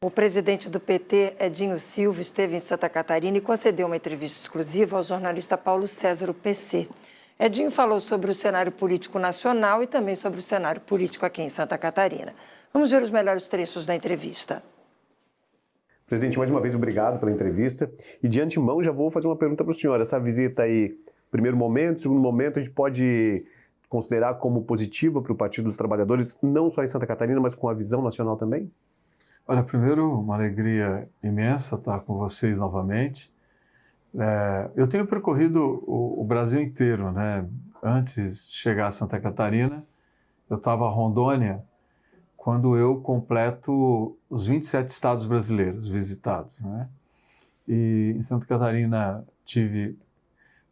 O presidente do PT, Edinho Silva, esteve em Santa Catarina e concedeu uma entrevista exclusiva ao jornalista Paulo César, o PC. Edinho falou sobre o cenário político nacional e também sobre o cenário político aqui em Santa Catarina. Vamos ver os melhores trechos da entrevista. Presidente, mais uma vez, obrigado pela entrevista. E de antemão, já vou fazer uma pergunta para o senhor. Essa visita aí, primeiro momento, segundo momento, a gente pode considerar como positiva para o Partido dos Trabalhadores, não só em Santa Catarina, mas com a visão nacional também? Olha, primeiro, uma alegria imensa estar com vocês novamente. Eu tenho percorrido o Brasil inteiro, né? Antes de chegar a Santa Catarina, eu estava em Rondônia, quando eu completo os 27 estados brasileiros visitados, né? E em Santa Catarina tive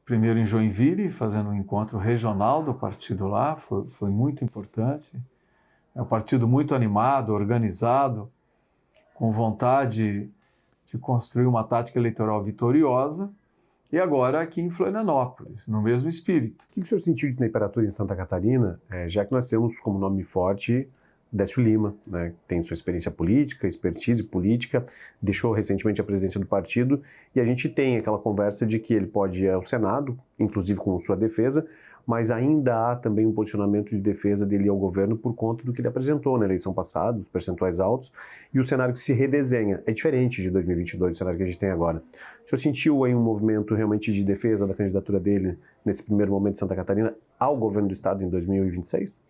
primeiro em Joinville, fazendo um encontro regional do partido lá, foi muito importante. É um partido muito animado, organizado, com vontade de construir uma tática eleitoral vitoriosa, e agora aqui em Florianópolis, no mesmo espírito. O que o senhor sentiu de temperatura em Santa Catarina, já que nós temos como nome forte Décio Lima, né, que tem sua experiência política, expertise política, deixou recentemente a presidência do partido, e a gente tem aquela conversa de que ele pode ir ao Senado, inclusive com sua defesa, mas ainda há também um posicionamento de defesa dele ao governo por conta do que ele apresentou na eleição passada, os percentuais altos, e o cenário que se redesenha é diferente de 2022, o cenário que a gente tem agora. O senhor sentiu aí um movimento realmente de defesa da candidatura dele nesse primeiro momento de Santa Catarina ao governo do estado em 2026?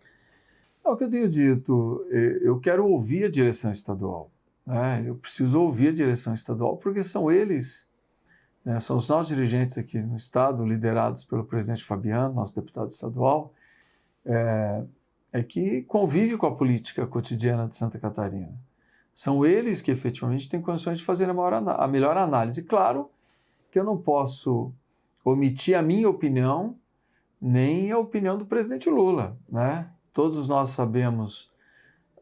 É o que eu tenho dito, eu quero ouvir a direção estadual, né? Eu preciso ouvir a direção estadual porque são eles, né, são os nossos dirigentes aqui no estado, liderados pelo presidente Fabiano, nosso deputado estadual, que convive com a política cotidiana de Santa Catarina. São eles que efetivamente têm condições de fazer a melhor análise. Claro que eu não posso omitir a minha opinião, nem a opinião do presidente Lula, né? Todos nós sabemos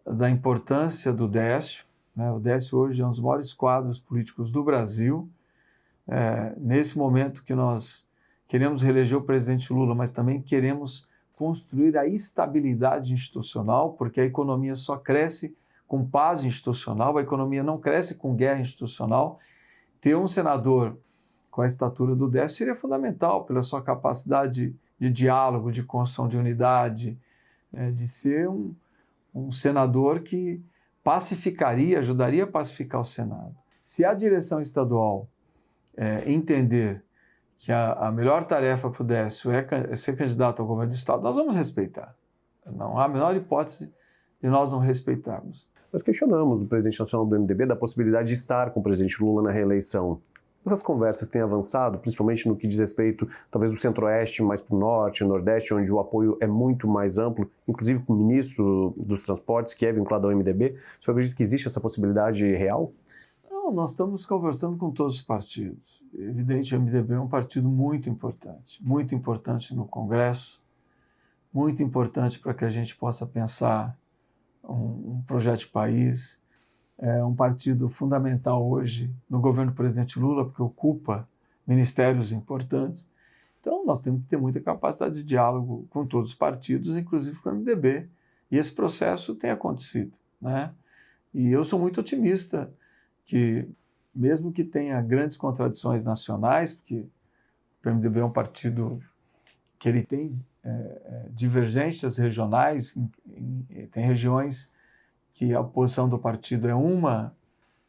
da importância do Décio, né? O Décio hoje é um dos maiores quadros políticos do Brasil. Nesse momento que nós queremos reeleger o presidente Lula, mas também queremos construir a estabilidade institucional, porque a economia só cresce com paz institucional, a economia não cresce com guerra institucional. Ter um senador com a estatura do Décio seria fundamental pela sua capacidade de diálogo, de construção de unidade, de ser um senador que pacificaria, ajudaria a pacificar o Senado. Se a direção estadual entender que a melhor tarefa para o Décio é ser candidato ao governo do estado, nós vamos respeitar. Não há a menor hipótese de nós não respeitarmos. Nós questionamos o presidente nacional do MDB da possibilidade de estar com o presidente Lula na reeleição. Essas conversas têm avançado, principalmente no que diz respeito, talvez, do centro-oeste, mais para o norte, nordeste, onde o apoio é muito mais amplo, inclusive com o ministro dos Transportes, que é vinculado ao MDB. O senhor acredita que existe essa possibilidade real? Não, nós estamos conversando com todos os partidos. É evidente, o MDB é um partido muito importante no Congresso, muito importante para que a gente possa pensar um projeto de país. É um partido fundamental hoje no governo do presidente Lula, porque ocupa ministérios importantes. Então, nós temos que ter muita capacidade de diálogo com todos os partidos, inclusive com o MDB. E esse processo tem acontecido, né? E eu sou muito otimista que, mesmo que tenha grandes contradições nacionais, porque o MDB é um partido que ele tem divergências regionais, tem regiões que a posição do partido é uma,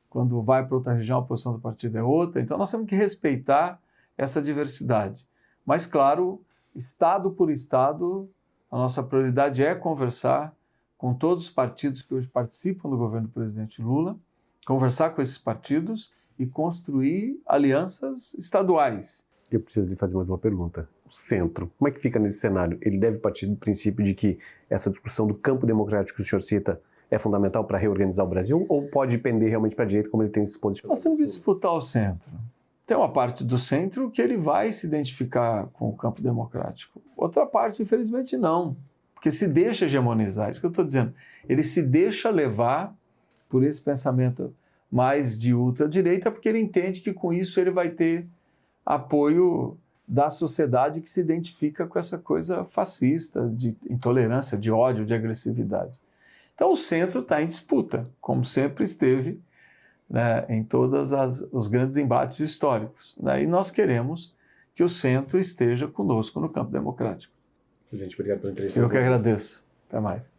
quando vai para outra região a posição do partido é outra. Então nós temos que respeitar essa diversidade. Mas, claro, estado por estado, a nossa prioridade é conversar com todos os partidos que hoje participam do governo do presidente Lula, conversar com esses partidos e construir alianças estaduais. Eu preciso lhe fazer mais uma pergunta. O centro, como é que fica nesse cenário? Ele deve partir do princípio de que essa discussão do campo democrático que o senhor cita é fundamental para reorganizar o Brasil, ou pode pender realmente para a direita, como ele tem se posicionado? Nós temos que disputar o centro. Tem uma parte do centro que ele vai se identificar com o campo democrático. Outra parte, infelizmente, não. Porque se deixa hegemonizar, isso que eu estou dizendo. Ele se deixa levar por esse pensamento mais de ultradireita, porque ele entende que com isso ele vai ter apoio da sociedade que se identifica com essa coisa fascista, de intolerância, de ódio, de agressividade. Então o centro está em disputa, como sempre esteve né, em todos os grandes embates históricos, né? E nós queremos que o centro esteja conosco no campo democrático. Presidente, obrigado pela entrevista. Eu que agradeço. Até mais.